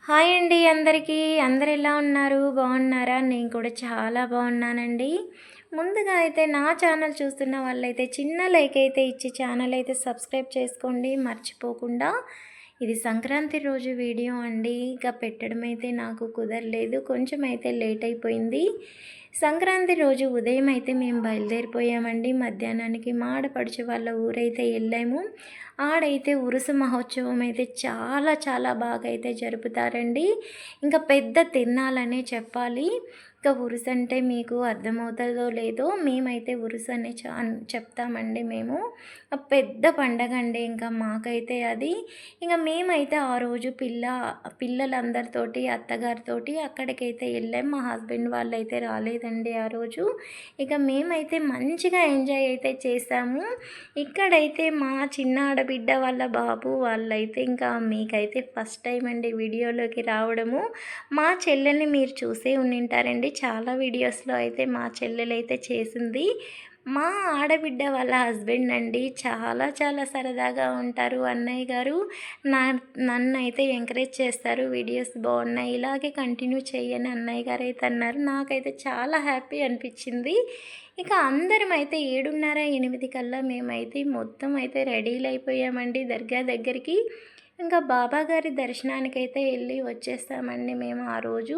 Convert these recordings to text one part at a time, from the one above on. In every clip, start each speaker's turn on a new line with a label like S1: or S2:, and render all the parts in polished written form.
S1: Hi అండి అందరికీ. అందరు ఎలా ఉన్నారు? బాగున్నారా? నేను కూడా చాలా బాగున్నానండి. ముందుగా అయితే నా ఛానల్ చూస్తున్న వాళ్ళైతే చిన్న లైక్ అయితే ఇచ్చి ఛానల్ అయితే సబ్స్క్రైబ్ చేసుకోండి మర్చిపోకుండా. ఇది సంక్రాంతి రోజు వీడియో అండి. ఇక పెట్టడం అయితే నాకు కుదరలేదు, కొంచెం అయితే లేట్ అయిపోయింది. సంక్రాంతి రోజు ఉదయం అయితే మేము బయలుదేరిపోయామండి. మధ్యాహ్నానికి మా ఆడపడుచు వాళ్ళ ఊరైతే వెళ్ళాము. ఆడైతే ఉరుసు మహోత్సవం అయితే చాలా చాలా బాగా అయితే జరుపుతారండి. ఇంకా పెద్ద తిరణాలనే చెప్పాలి. ఇంకా ఉరుసు అంటే మీకు అర్థమవుతుందో లేదో, మేమైతే ఉరుసు అనే చెప్తామండి. మేము పెద్ద పండగ అండి ఇంకా మాకైతే అది. ఇంకా మేమైతే ఆ రోజు పిల్లలందరితోటి అత్తగారితోటి అక్కడికైతే వెళ్ళాం. మా హస్బెండ్ వాళ్ళు అయితే రాలేదండి ఆ రోజు. ఇక మేమైతే మంచిగా ఎంజాయ్ అయితే చేసాము. ఇక్కడైతే మా చిన్న ఆడబిడ్డ వాళ్ళ బాబు వాళ్ళైతే ఇంకా మీకైతే ఫస్ట్ టైం అండి వీడియోలోకి రావడము. మా చెల్లెల్ని మీరు చూసే ఉండింటారండి, చాలా వీడియోస్లో అయితే మా చెల్లెలైతే చేసింది. మా ఆడబిడ్డ వాళ్ళ హస్బెండ్ అండి. చాలా చాలా సరదాగా ఉంటారు అన్నయ్య గారు. నన్ను అయితే ఎంకరేజ్ చేస్తారు, వీడియోస్ బాగున్నాయి ఇలాగే కంటిన్యూ చేయని అన్నయ్య గారు అయితే అన్నారు. నాకైతే చాలా హ్యాపీ అనిపించింది. ఇక అందరం అయితే 7:30, 8 కల్లా మేమైతే మొత్తం అయితే రెడీలు అయిపోయామండి దర్గా దగ్గరికి. ఇంకా బాబాగారి దర్శనానికైతే వెళ్ళి వచ్చేస్తామండి మేము ఆ రోజు.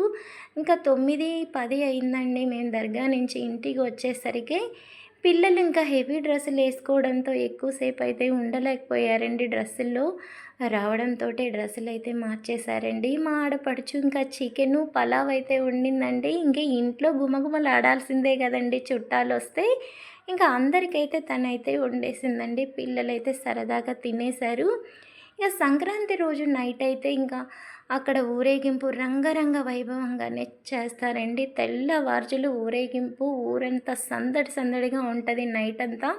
S1: ఇంకా 9, 10 అయిందండి మేము దర్గా నుంచి ఇంటికి వచ్చేసరికి. పిల్లలు ఇంకా హెవీ డ్రెస్సులు వేసుకోవడంతో ఎక్కువసేపు అయితే ఉండలేకపోయారండి డ్రెస్సుల్లో. రావడంతో డ్రెస్సులు అయితే మార్చేశారండి. మా ఆడపడుచు ఇంకా చికెను పలావ్ అయితే వండిందండి. ఇంకా ఇంట్లో గుమగుమలు ఆడాల్సిందే కదండి చుట్టాలు వస్తే. ఇంకా అందరికైతే తనైతే వండేసిందండి. పిల్లలైతే సరదాగా తినేశారు. ఇక సంక్రాంతి రోజు నైట్ అయితే ఇంకా అక్కడ ఊరేగింపు రంగరంగ వైభవంగానే చేస్తారండి. తెల్లవార్జులు ఊరేగింపు, ఊరంతా సందడి సందడిగా ఉంటుంది నైట్ అంతా.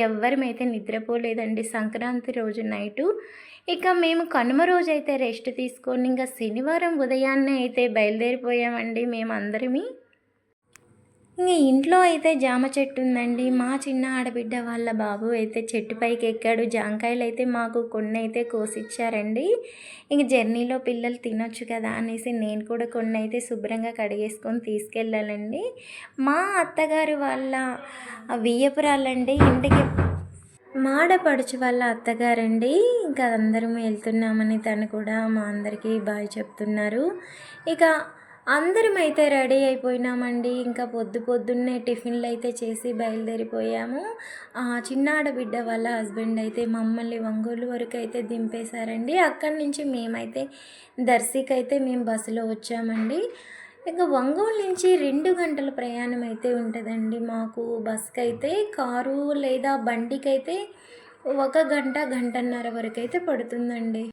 S1: ఎవ్వరమైతే నిద్రపోలేదండి సంక్రాంతి రోజు నైటు. ఇక మేము కనుమ రోజు అయితే రెస్ట్ తీసుకొని ఇంకా శనివారం ఉదయాన్నే అయితే బయలుదేరిపోయామండి మేమందరమీ. ఇంక ఇంట్లో అయితే జామ చెట్టు ఉందండి. మా చిన్న ఆడబిడ్డ వాళ్ళ బాబు అయితే చెట్టు పైకి ఎక్కాడు. జాంకాయలు అయితే మాకు కొన్ని అయితే కోసిచ్చారండి. ఇంక జర్నీలో పిల్లలు తినొచ్చు కదా అనేసి నేను కూడా కొన్ని అయితే శుభ్రంగా కడిగేసుకొని తీసుకెళ్ళాలండి. మా అత్తగారు వాళ్ళ వియ్యపురాలండి ఇంటికి మాడపడుచు వాళ్ళ అత్తగారండి. ఇంకా అందరం వెళ్తున్నామని తను కూడా మా అందరికీ బాయ్ చెప్తున్నారు. ఇక అందరం అయితే రెడీ అయిపోయినామండి. ఇంకా పొద్దున్నే టిఫిన్లు అయితే చేసి బయలుదేరిపోయాము. చిన్నాడబిడ్డ వాళ్ళ హస్బెండ్ అయితే మమ్మల్ని ఒంగోలు వరకు అయితే దింపేశారండి. అక్కడి నుంచి మేమైతే దర్శికైతే మేము బస్సులో వచ్చామండి. ఇక ఒంగోలు నుంచి 2 గంటల ప్రయాణం అయితే ఉంటుందండి మాకు బస్కి అయితే. కారు లేదా బండికైతే 1 గంట, గంటన్నర వరకు అయితే పడుతుందండి.